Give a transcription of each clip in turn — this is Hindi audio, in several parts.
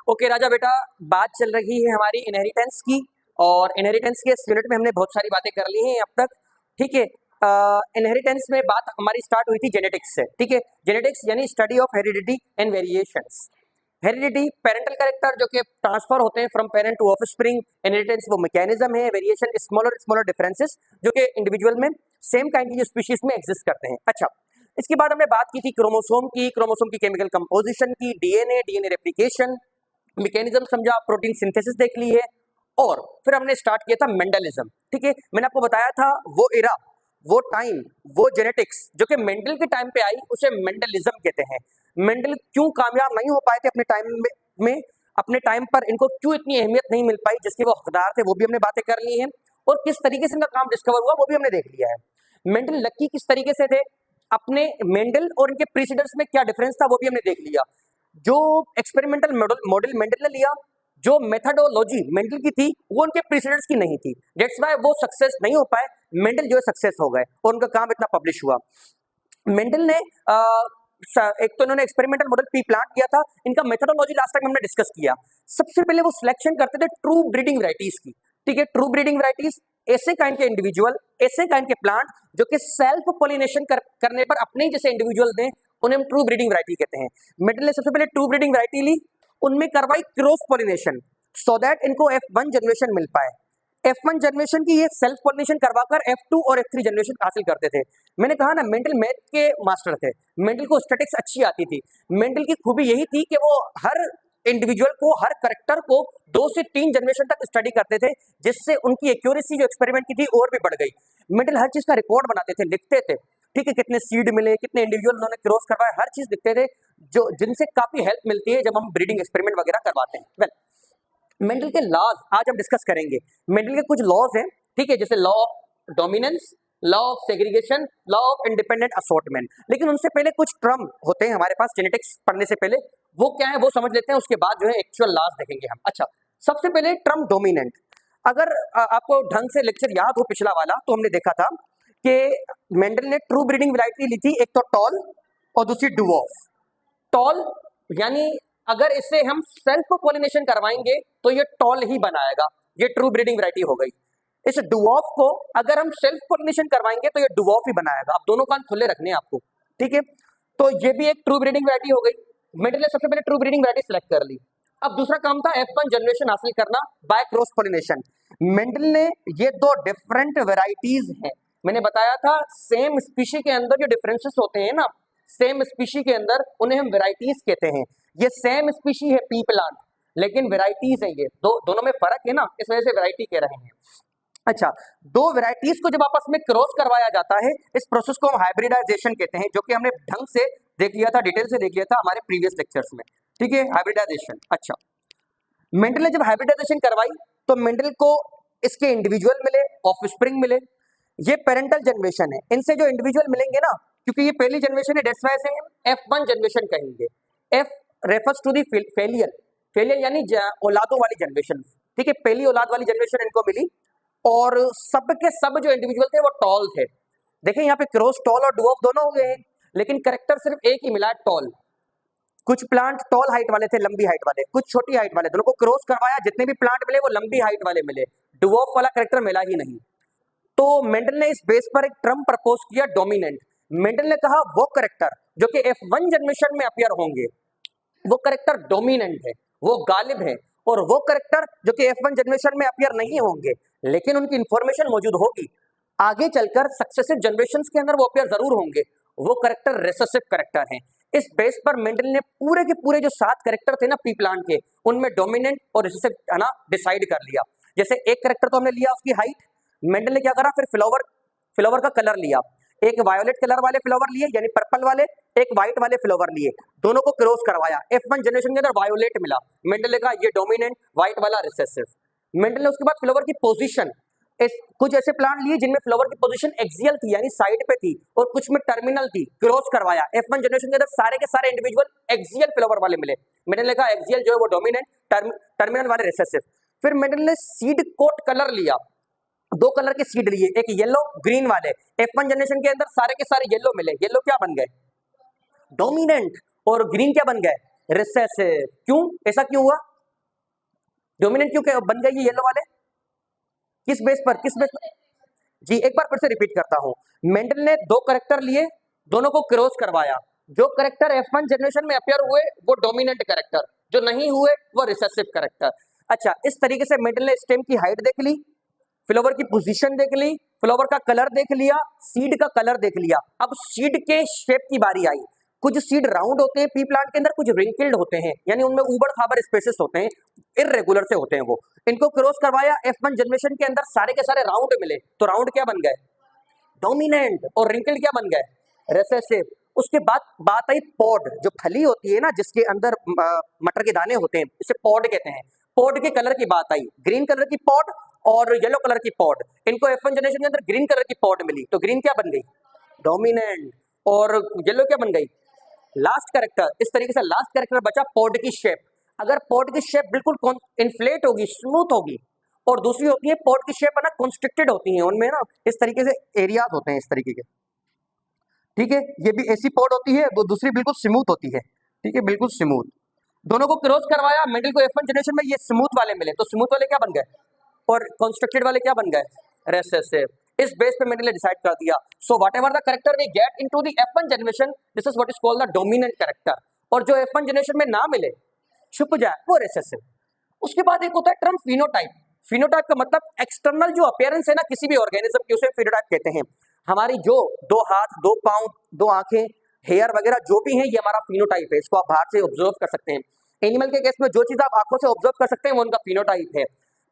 ओके राजा बेटा, बात चल रही है हमारी इनहेरिटेंस की। और इनहेरिटेंस के इस यूनिट में हमने बहुत सारी बातें कर ली हैं अब तक। ठीक है, इनहेरिटेंस में बात हमारी स्टार्ट हुई थी जेनेटिक्स से। ठीक है, जेनेटिक्स यानी study of heredity and variations. Heredity parental character जो कि ट्रांसफर होते हैं from parent to offspring. Inheritance वो मैकेनिज्म है। वेरिएशन स्मॉलर स्मॉलर डिफरेंसेस जो कि इंडिविजुअल में सेम काइंड की स्पीशीज में एग्जिस्ट करते हैं। अच्छा, इसके बाद हमने बात की थी क्रोमोसोम की केमिकल कंपोजिशन की, डीएनए रेप्लिकेशन मैकेनिज्म समझा, प्रोटीन सिंथेसिस देख ली है। और फिर हमने स्टार्ट किया था मेंडलिज्म। ठीक है, मैंने आपको बताया था वो एरा, वो टाइम, वो जेनेटिक्स जो कि मेंडल के टाइम पे आई उसे मेंडलिज्म कहते हैं। मेंडल क्यों कामयाब नहीं हो पाए थे अपने टाइम में अपने टाइम पर, इनको क्यों इतनी अहमियत नहीं मिल पाई जिसके वो हकदार थे, वो भी हमने बातें कर ली हैं। और किस तरीके से इनका काम डिस्कवर हुआ वो भी हमने देख लिया है। मेंडल लकी किस तरीके से थे, अपने मेंडल और इनके प्रीसीडर्स में क्या डिफरेंस था वो भी हमने देख लिया। जो एक्सपेरिमेंटल मॉडल मेंडल ने लिया, जो मेथडोलॉजी मेंडल की थी वो उनके प्रीसीडेंट्स की नहीं थी। दैट्स व्हाई वो सक्सेस नहीं हो पाए। मेंडल जो है सक्सेस हो गए और उनका काम इतना पब्लिश हुआ। मेंडल ने एक तो इन्होंने एक्सपेरिमेंटल मॉडल पी प्लांट किया था। इनका मेथडोलॉजी लास्ट टाइम हमने डिस्कस किया। सबसे पहले वो सिलेक्शन करते थे ट्रू ब्रीडिंग वैरायटीज की। ठीक है, ट्रू ब्रीडिंग वैरायटीज ऐसे काइंड के इंडिविजुअल, ऐसे काइंड के प्लांट जो कि सेल्फ पॉलिनेशन करने पर अपने ही जैसे इंडिविजुअल दें, उन्हें हम ट्रू ब्रीडिंग वैरायटी कहते हैं। मेंडल ने सबसे पहले ट्रू ब्रीडिंग वैरायटी ली, उनमें करवाई क्रॉस पॉलिनेशन सो दैट इनको F1 जनरेशन मिल पाए। F1 जनरेशन की ये सेल्फ पॉलिनेशन करवाकर F2 और F3 जनरेशन हासिल करते थे। मैंने कहा ना मेंडल मैथ के मास्टर थे, मेंडल को स्टैटिक्स अच्छी आती थी। मेंडल की खूबी यही थी कि वो हर इंडिविजुअल को, हर करेक्टर को 2 से 3 जनरेशन तक स्टडी करते थे, जिससे उनकी एक्यूरेसी जो एक्सपेरिमेंट की थी और भी बढ़ गई। मेंडल हर चीज का रिकॉर्ड बनाते थे, लिखते थे। ठीक है, कितने सीड मिले, कितने इंडिविजुअल उन्होंने क्रॉस करवाए, हर चीज लिखते थे, जो जिनसे काफी हेल्प मिलती है जब हम ब्रीडिंग एक्सपेरिमेंट वगैरह करवाते हैं। वेल, मेंडल के लॉज आज हम डिस्कस करेंगे। मेंडल के कुछ लॉज हैं, ठीक है, जैसे law of dominance, law of segregation, law of independent assortment. लेकिन उनसे पहले कुछ टर्म होते हैं हमारे पास जेनेटिक्स पढ़ने से पहले, वो क्या है वो समझ लेते हैं, उसके बाद जो है एक्चुअल लॉज देखेंगे हम। अच्छा, सबसे पहले टर्म डोमिनेंट। अगर आपको ढंग से लेक्चर याद हो पिछला वाला, तो हमने देखा था कि मेंडल ने ट्रू ब्रीडिंग वैरायटी ली थी, एक तो टॉल और दूसरी डुवॉर्फ। टॉल यानी अगर इससे हम सेल्फ पॉलिनेशन करवाएंगे तो ये टॉल ही बनाएगा, ये ट्रू ब्रीडिंग वैरायटी हो गई। इस डुवॉर्फ को अगर हम सेल्फ पॉलिनेशन करवाएंगे तो ये डुवॉर्फ ही बनाएगा। अब दोनों कान खुले रखने हैं आपको, ठीक है। तो ये भी एक ट्रू ब्रीडिंग वैरायटी हो गई। मेंडल ने सबसे पहले ट्रू ब्रीडिंग वैरायटी सेलेक्ट कर ली। अब दूसरा काम था F1 जनरेशन हासिल करना बाय क्रॉस पॉलिनेशन। मेंडल ने ये दो डिफरेंट वैरायटीज हैं, मैंने बताया था सेम स्पीशी के अंदर जो डिफरेंसेस होते हैं ना, सेम स्पीशी के अंदर उन्हें हम वैरायटीज कहते हैं। ये सेम स्पीशी है पी प्लांट, लेकिन वैरायटीज है ये दोनों में फर्क है ना, इस वजह से वैरायटी कह रहे हैं। अच्छा, दो वैरायटीज को जब आपस में क्रॉस करवाया जाता है, इस प्रोसेस को हम हाइब्रिडाइजेशन कहते हैं, जो कि हमने ढंग से देख लिया था, डिटेल से देख लिया था हमारे प्रीवियस लेक्चर्स में। ठीक है, हाइब्रिडाइजेशन। अच्छा, मेंडल ने जब हाइब्रिडाइजेशन करवाई तो मेंडल को इसके इंडिविजुअल मिले, ऑफस्प्रिंग मिले। ये पेरेंटल जनरेशन है, इनसे जो इंडिविजुअल मिलेंगे ना, क्योंकि ये पहली जनरेशन है, दैट्स व्हाई से F1 जनरेशन कहेंगे। F refers to the filial यानी औलादों वाली जनरेशन। ठीक है, पहली औलाद वाली जनरेशन इनको मिली और सब के सब जो इंडिविजुअल थे वो टॉल थे। देखिए यहाँ पे क्रॉस टॉल और डुअर्फ दोनों हो गए हैं, लेकिन करेक्टर सिर्फ एक ही मिला, टॉल। कुछ प्लांट टॉल हाइट वाले थे, लंबी हाइट वाले, कुछ छोटी हाइट वाले, दोनों को क्रॉस करवाया, जितने भी प्लांट मिले वो लंबी हाइट वाले मिले, डुअर्फ वाला करेक्टर मिला ही नहीं। तो मेंडल ने इस बेस पर एक टर्म प्रपोज किया, डोमिनेंट। मेंडल ने कहा वो करेक्टर जो कि F1 जनरेशन में अपीयर होंगे वो करेक्टर डोमिनेंट है, वो गालिब है, और वो करेक्टर जो कि F1 जनरेशन में अपीयर नहीं होंगे लेकिन उनकी इंफॉर्मेशन मौजूद होगी, आगे चलकर सक्सेसिव जनरेशंस के अंदर वो अपीयर जरूर होंगे, वो करेक्टर रिसेसिव करेक्टर हैं। इस बेस पर मेंडल ने पूरे के पूरे जो 7 करेक्टर थे ना पी प्लांट के, उनमें डोमिनेंट और रिसेसिव है ना डिसाइड कर लिया। जैसे एक करेक्टर तो हमने लिया उसकी हाइट, मेंडल ने क्या करा फिर फ्लावर का कलर लिया, एक वायोलेट कलर वाले फ्लावर लिए यानी पर्पल वाले, एक व्हाइट वाले फ्लावर लिए, दोनों को क्रॉस करवाया, F1 जनरेशन के अंदर वायोलेट मिला, मेंडल ने कहा ये डोमिनेंट, व्हाइट वाला रिसेसिव। मेंडल ने उसके बाद फ्लावर की पोजीशन, कुछ ऐसे प्लांट लिए जिनमें फ्लावर की पोजीशन एक्सियल थी यानी साइड पे थी, और कुछ में टर्मिनल थी, क्रॉस करवाया, F1 जनरेशन के अंदर सारे के सारे इंडिविजुअल एक्सियल फ्लावर वाले मिले, मेंडल ने कहा एक्सियल जो है वो डोमिनेंट, टर्मिनल वाले रिसेसिव। फिर मेंडल ने सीड कोट कलर लिया, 2 कलर के सीड लिए, एक येलो ग्रीन वाले, F1 जनरेशन के अंदर सारे के सारे येलो मिले, येलो क्या बन गए डोमिनेंट, और ग्रीन क्या बन गए रिसेसिव। क्यों ऐसा क्यों हुआ, डोमिनेंट क्यों बन गए ये येलो वाले? किस बेस पर? जी एक बार फिर से रिपीट करता हूं। मेंडल ने दो करेक्टर लिए, दोनों को क्रॉस करवाया। जो करेक्टर F1 जनरेशन में अपियर हुए वो डोमिनेंट करेक्टर, जो नहीं हुए वो रिसेसिव करेक्टर। अच्छा, इस तरीके से मेंडल ने स्टेम की हाइट देख ली, फ्लावर की पोजीशन देख ली, फ्लावर का कलर देख लिया, सीड का कलर देख लिया। अब सीड के शेप की बारी आई। कुछ सीड राउंड होते हैं पी प्लांट के अंदर, कुछ रिंकल्ड होते हैं, यानी उनमें ऊबड़ खाबड़ स्पेसेस होते हैं, इररेगुलर से होते हैं वो। इनको क्रॉस करवाया, F1 जनरेशन के अंदर सारे के सारे राउंड मिले, तो राउंड क्या बन गए? डोमिनेंट। और रिंकल्ड क्या बन गए? रिसेसिव। उसके बाद बात आई पॉड, जो फली होती है ना जिसके अंदर मटर के दाने होते हैं, इसे पॉड कहते हैं। पॉड के कलर की बात आई, ग्रीन कलर की पॉड और येलो कलर की पॉड। इनको F1 जनरेशन के अंदर ग्रीन कलर की पॉड मिली, तो ग्रीन क्या बन गई? डोमिनेंट। और येलो क्या बन गई? Last character. इस तरीके से लास्ट कैरेक्टर बचा पॉड की शेप। अगर पॉड की शेप बिल्कुल इन्फ्लेट होगी, स्मूथ होगी, और दूसरी होती है पॉड की शेप है ना कॉन्स्ट्रिक्टेड होती है, उनमें ना इस तरीके से एरियाज होते हैं इस तरीके के, ठीक है। ये भी ऐसी पॉड होती है, वो दूसरी बिल्कुल स्मूथ होती है, ठीक है, बिल्कुल स्मूथ। दोनों को क्रॉस करवाया, मेंडल को F1 जनरेशन में ये स्मूथ वाले मिले, तो स्मूथ वाले क्या बन गए? और कॉन्स्ट्रक्टेड वाले क्या बन गए? रेसेसिव। इस बेस पे मेंडल ने डिसाइड कर दिया, so whatever the character we get into the F1 generation, this is what is called the dominant character. और जो F1 जनरेशन में ना मिले, छुप जाए, वो रेसेसिव। उसके बाद एक होता है टर्म फिनोटाइप। फिनोटाइप का मतलब एक्सटर्नल जो अपीयरेंस है ना किसी भी ऑर्गेनिज्म की, उसे फिनोटाइप कहते हैं। हमारी जो दो हाथ, दो पांव, दो आंखें, हेयर वगैरह जो भी है, ये हमारा फिनोटाइप है। इसको आप बाहर से ऑब्जर्व कर सकते हैं। एनिमल के केस में जो चीज आप आंखों से ऑब्जर्व कर सकते हैं वो उनका फिनोटाइप है।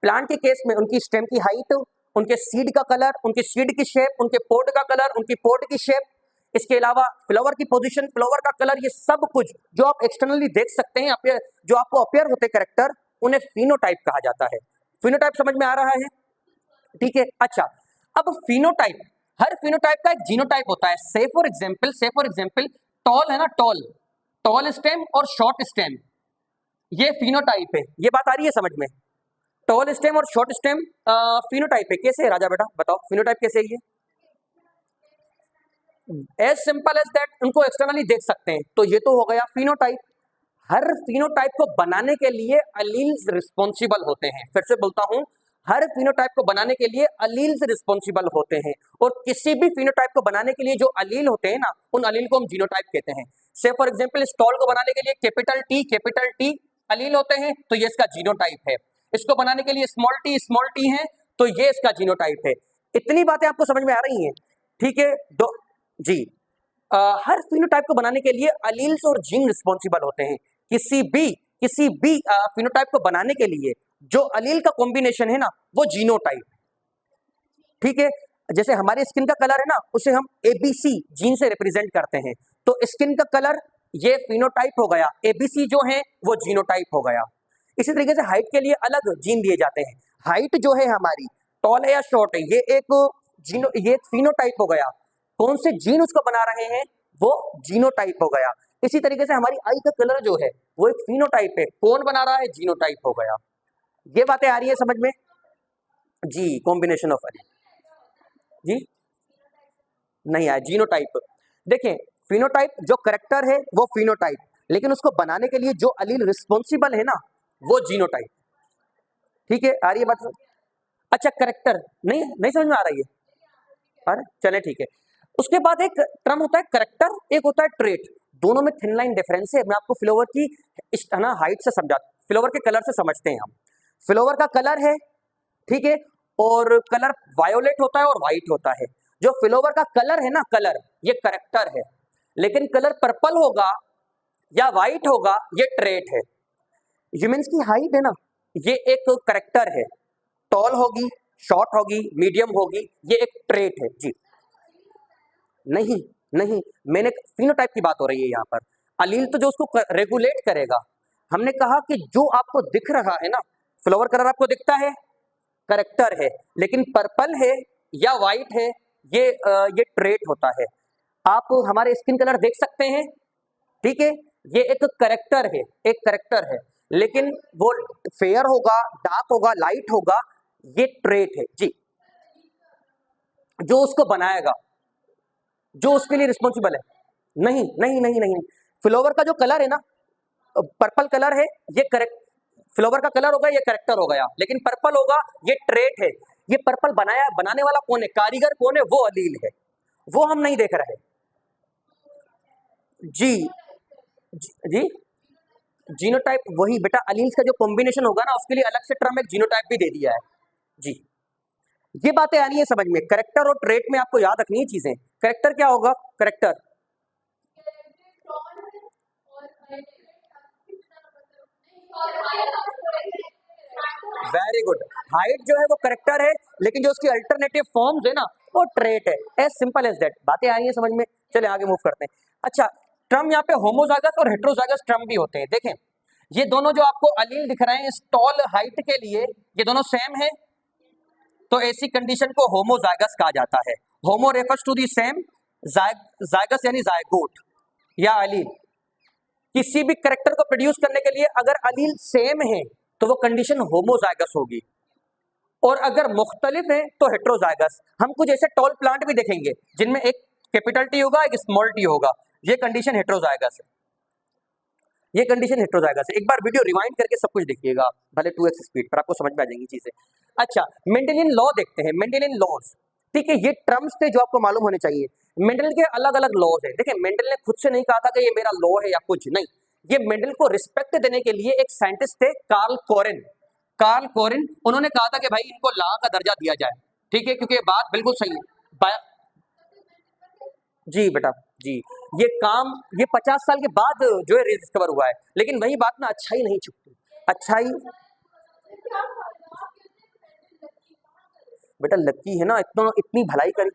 प्लांट के केस में उनकी स्टेम की हाइट, उनके सीड का कलर, उनकी सीड की शेप, उनके पोड का कलर, उनकी पोड की शेप, इसके अलावा फ्लावर की पोजीशन, फ्लावर का कलर, ये सब कुछ जो आप एक्सटर्नली देख सकते हैं, जो आपको अपियर होते कैरेक्टर, उन्हें फिनोटाइप कहा जाता है। फिनोटाइप समझ में आ रहा है? ठीक है। अच्छा, अब फिनोटाइप, हर फिनोटाइप का एक जीनोटाइप होता है। से फॉर एग्जांपल टॉल है ना, टॉल स्टेम और शॉर्ट स्टेम, ये फिनोटाइप है। ये बात आ रही है समझ में? टॉल स्टेम और शॉर्ट स्टेम फिनोटाइप है। कैसे है राजा बेटा, बताओ फिनोटाइप कैसे है ये? एज सिंपल एज दैट, उनको एक्सटर्नली देख सकते हैं, तो ये तो हो गया फिनोटाइप। हर फिनोटाइप को बनाने के लिए अलील्स रिस्पॉन्सिबल होते हैं। फिर से बोलता हूं, हर फिनोटाइप को बनाने के लिए अलील्स रिस्पॉन्सिबल होते हैं, और किसी भी फिनोटाइप को बनाने के लिए जो अलील होते हैं ना, उन अलील को हम जीनोटाइप कहते हैं। से फॉर एग्जांपल स्टॉल को बनाने के लिए कैपिटल टी अलील होते हैं, तो ये इसका जीनोटाइप है। इसको बनाने के लिए स्मॉल टी है, तो ये इसका जीनोटाइप है। इतनी बातें आपको समझ में आ रही हैं? ठीक है। जी, हर फिनोटाइप को बनाने के लिए अलील्स और जीन रिस्पॉन्सिबल होते हैं। किसी भी फिनोटाइप को बनाने के लिए जो अलील का कॉम्बिनेशन है ना, वो जीनोटाइप, ठीक है। जैसे हमारे स्किन का कलर है ना, उसे हम ABC जीन से रिप्रेजेंट करते हैं, तो स्किन का कलर ये फिनोटाइप हो गया, ABC जो है वो जीनोटाइप हो गया। इसी तरीके से हाइट के लिए अलग जीन दिए जाते हैं। हाइट जो है हमारी, टॉल है या शॉर्ट है, ये एक फिनोटाइप हो गया। कौन से जीन उसको बना रहे हैं, वो जीनोटाइप हो गया। इसी तरीके से हमारी आई का कलर जो है वो एक फिनोटाइप है, कौन बना रहा है, जीनोटाइप हो गया। ये बातें आ रही है समझ में? जी, कॉम्बिनेशन ऑफ अलील। जी नहीं आया, जीनोटाइप। देखें, फिनोटाइप जो करेक्टर है वो फिनोटाइप, लेकिन उसको बनाने के लिए जो अलील रिस्पॉन्सिबल है ना, वो जीनोटाइप। ठीक है, आ रही है बात? अच्छा, करेक्टर नहीं समझ में आ रही है? अरे चले ठीक है। उसके बाद एक टर्म होता है करेक्टर, एक होता है ट्रेट। दोनों में थिन लाइन डिफरेंस है। मैं आपको फ्लावर की ना हाइट से समझा, फ्लावर के कलर से समझते हैं हम। फ्लावर का कलर है, ठीक है, और कलर वायोलेट होता है और व्हाइट होता है। जो फ्लावर का कलर है ना, कलर, ये करेक्टर है। लेकिन कलर पर्पल होगा या व्हाइट होगा, ये ट्रेट है। ह्यूमंस की हाइट है ना, ये एक करेक्टर है। टॉल होगी, शॉर्ट होगी, मीडियम होगी, ये एक ट्रेट है। जी नहीं, नहीं, मैंने फिनोटाइप की बात हो रही है यहाँ पर। अलील तो जो उसको रेगुलेट करेगा। हमने कहा कि जो आपको दिख रहा है ना, फ्लावर कलर आपको दिखता है, करेक्टर है, लेकिन पर्पल है या व्हाइट है, ये ट्रेट होता है। आप हमारे स्किन कलर देख सकते हैं, ठीक है, ये एक करेक्टर है, लेकिन वो फेयर होगा, डार्क होगा, लाइट होगा, ये ट्रेट है। जी, जो उसको बनाएगा, जो उसके लिए रिस्पॉन्सिबल है। नहीं, फ्लावर का जो कलर है ना, पर्पल कलर है, ये करेक्ट, फ्लावर का कलर होगा, ये करेक्टर हो गया, लेकिन पर्पल होगा, ये ट्रेट है। ये पर्पल बनाने वाला कौन है, कारीगर कौन है, वो अलील है, वो हम नहीं देख रहे। जी जी, जीनोटाइप वही बेटा, अलील्स का जो कॉम्बिनेशन होगा ना, उसके लिए अलग से टर्म एक जीनोटाइप भी दे दिया है। जी, ये बातें आनी है समझ में। करेक्टर और ट्रेट में आपको याद रखनी है चीजें। करेक्टर क्या होगा, करेक्टर वेरी गुड। हाइट जो है वो करेक्टर है, लेकिन जो उसकी अल्टरनेटिव फॉर्म्स है ना, वो ट्रेट है। As simple as that. बातें आई हैं समझ में। चले आगे मूव करते हैं। अच्छा, टर्म यहाँ पे होमोजाइगस और हेट्रोजाइगस टर्म भी होते हैं। देखें, ये दोनों जो आपको अलील दिख रहे हैं इस टॉल हाइट के लिए, ये दोनों सेम है, तो ऐसी कंडीशन को होमोजाइगस कहा जाता है। होमो रेफर्स टू दी सेम, जाइगस यानी जायगोट या अलील। किसी भी करेक्टर को प्रोड्यूस करने के लिए अगर अलील सेम है तो वो कंडीशन होमोजाइगस होगी, और अगर मुख्तलिफ है तो हेट्रोजाइगस। हम कुछ ऐसे टॉल प्लांट भी देखेंगे जिनमें एक कैपिटल टी होगा, एक स्मॉल टी होगा, ये कंडीशन हेट्रोजाइगस है, ये कंडीशन हेट्रोजाइगस है। एक बार वीडियो रिवाइंड करके सब कुछ देखिएगा, भले 2x स्पीड पर, आपको समझ में आ जाएंगी चीजें। अच्छा, मेंडेलियन लॉ देखते हैं, मेंडेलियन लॉज। ठीक है, ये टर्म्स थे जो आपको मालूम होने चाहिए। मेंडल के अलग अलग लॉज है। देखिए, मेंडल ने खुद से नहीं कहा था कि ये मेरा लॉ है या कुछ नहीं, ये मेंडल को रिस्पेक्ट देने के लिए एक साइंटिस्ट थे, कार्ल कोरेन। कार्ल कोरेन, उन्होंने कहा था कि भाई इनको लॉ का दर्जा दिया जाए। ठीक है, क्योंकि ये बात बिल्कुल सही है। जी बेटा, जी, ये काम ये 50 साल के बाद जो है डिस्कवर हुआ है, लेकिन वही बात ना, अच्छाई नहीं छुपती। अच्छाई बेटा लकी है ना, इतनी भलाई करी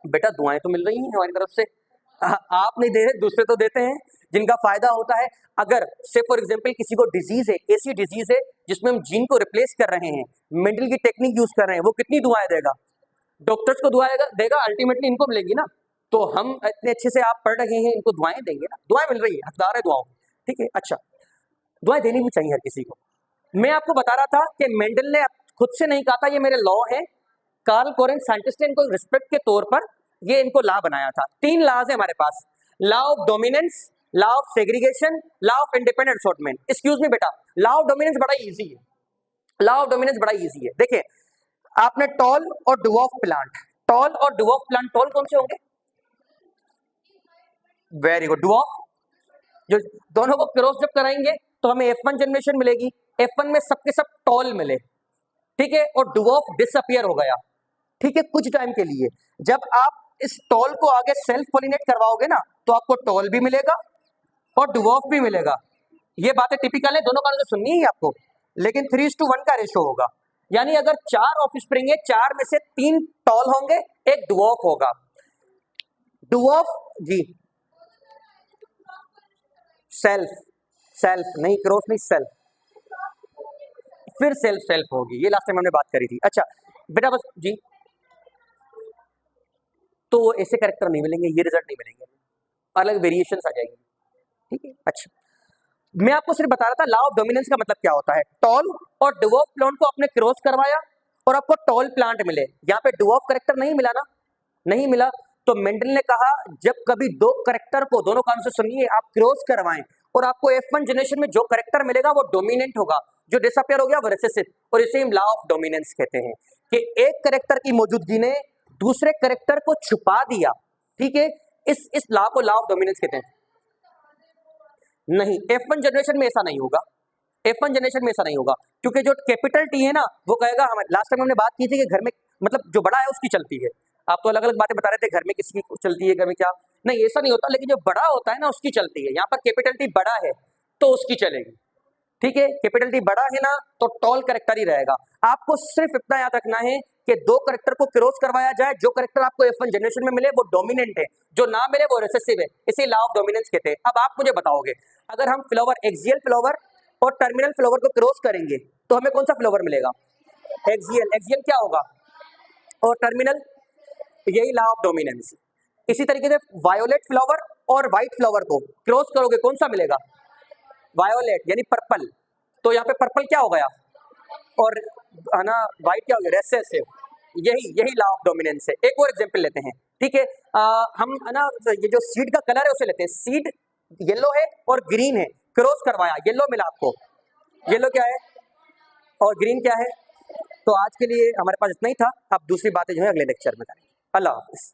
बेटा, दुआएं तो मिल रही हैं हमारी तरफ से। आप नहीं दे रहे, दूसरे तो देते हैं जिनका फायदा होता है। अगर से फॉर एग्जांपल किसी को डिजीज है, ऐसी डिजीज है जिसमें हम जीन को रिप्लेस कर रहे हैं, मेंडल की टेक्निक यूज कर रहे हैं, वो कितनी दुआएं देगा, डॉक्टर्स को दुआएं देगा, अल्टीमेटली इनको मिलेगी ना। तो हम इतने अच्छे से आप पढ़ रहे हैं, इनको दुआएं देंगे ना, दुआएं मिल रही है, हकदार है दुआओं। ठीक है, अच्छा, दुआएं देनी भी चाहिए हर किसी को। मैं आपको बता रहा था कि मेंडल ने खुद से नहीं कहा था ये मेरे लॉ है, कार्ल कोरेन साइंटिस्ट ने इनको रिस्पेक्ट के तौर पर ये इनको लॉ बनाया था। 3 लॉज है हमारे पास, law of dominance, law of segregation, law of independent assortment. Excuse me बेटा, लॉ ऑफ डोमिनेंस बड़ा इजी है, लॉ ऑफ डोमिनेंस बड़ा इजी है। देखिए, आपने टॉल और डुवर्फ प्लांट, टॉल और डुवर्फ प्लांट, टॉल कौन से होंगे, वेरी गुड, डुवर्फ, जो दोनों को क्रॉस जब कराएंगे तो हमें F1 जनरेशन मिलेगी, F1 में सबके सब टॉल मिले। ठीक है, और डुवर्फ डिसअपियर हो गया। ठीक है, कुछ टाइम के लिए। जब आप इस टॉल को आगे सेल्फ पॉलिनेट करवाओगे ना, तो आपको टॉल भी मिलेगा और डुवर्फ भी मिलेगा। ये बातें टिपिकल है, दोनों कानों से सुननी है आपको, लेकिन 3:1 का रेशो होगा। यानी अगर 4 ऑफस्प्रिंग है, 4 में से 3 टॉल होंगे, एक डुवर्फ होगा। डुवर्फ जी, सेल्फ, सेल्फ नहीं, क्रॉस नहीं, सेल्फ, फिर सेल्फ सेल्फ होगी, ये लास्ट टाइम हमने बात करी थी। अच्छा बेटा, बस जी, तो ऐसे कैरेक्टर नहीं मिलेंगे, ये रिजल्ट नहीं मिलेंगे, अलग वेरिएशंस आ जाएंगी। ठीक है, अच्छा, मैं आपको सिर्फ बता रहा था लॉ ऑफ डोमिनेंस का मतलब क्या होता है। टॉल और डुवर्फ प्लांट को आपने क्रॉस करवाया और आपको टॉल प्लांट मिले, यहाँ पे डुवर्फ कैरेक्टर नहीं मिला ना, नहीं मिला, तो मेंडल ने कहा जब कभी दो कैरेक्टर को, दोनों कानों से सुनिए, आप क्रॉस करवाएं और आपको F1 जनरेशन में जो कैरेक्टर मिलेगा वो डोमिनेंट होगा, जो डिसअपियर हो गया वो रिसेसिव, और इसे हम लॉ ऑफ डोमिनेंस कहते हैं कि एक कैरेक्टर की मौजूदगी ने दूसरे कैरेक्टर को छुपा दिया। ठीक है, इस लॉ को लॉ ऑफ डोमिनेंस कहते हैं। नहीं, F1 जनरेशन में ऐसा नहीं होगा, F1 जनरेशन में ऐसा नहीं होगा, क्योंकि जो कैपिटल टी है ना, वो कहेगा, हम लास्ट टाइम हमने बात की थी कि घर में मतलब जो बड़ा है उसकी चलती है। आप तो अलग अलग बातें बता रहे थे, घर में किसकी चलती है, घर में क्या नहीं, ऐसा नहीं होता, लेकिन जो बड़ा होता है ना उसकी चलती है। यहाँ पर कैपिटल टी बड़ा है तो उसकी चलेगी। ठीक है, कैपिटल टी बड़ा है ना, तो टॉल कैरेक्टर ही रहेगा। आपको सिर्फ इतना याद रखना है कि दो कैरेक्टर को क्रॉस करवाया जाए, जो कैरेक्टर आपको F1 जनरेशन में मिले वो डोमिनेंट है, जो ना मिले वो रिसेसिव है, इसे लॉ ऑफ डोमिनेंस कहते हैं। अब आप मुझे बताओगे, अगर हम फ्लावर, एक्सियल फ्लावर और टर्मिनल फ्लावर को क्रॉस करेंगे तो हमें कौन सा फ्लावर मिलेगा, एक्सियल। एक्सियल क्या होगा, और टर्मिनल, यही लॉ ऑफ डोमिनेंस। इसी तरीके से वायोलेट फ्लावर और व्हाइट फ्लावर को क्रॉस करोगे, कौन सा मिलेगा, वायोलेट यानी पर्पल, तो यहाँ पे पर्पल क्या हो गया, और है ना व्हाइट क्या हो गया, रेसेसिव। यही यही लॉ ऑफ डोमिनेंस है। एक और एग्जांपल लेते हैं। ठीक है, हम है ना ये जो सीड का कलर है उसे लेते हैं, सीड येलो है और ग्रीन है, क्रॉस करवाया, येलो मिला आपको, येलो क्या है और ग्रीन क्या है। तो आज के लिए हमारे पास इतना ही था, अब दूसरी बातें जो है अगले लेक्चर में करेंगे। अल्लाह हाफिज़।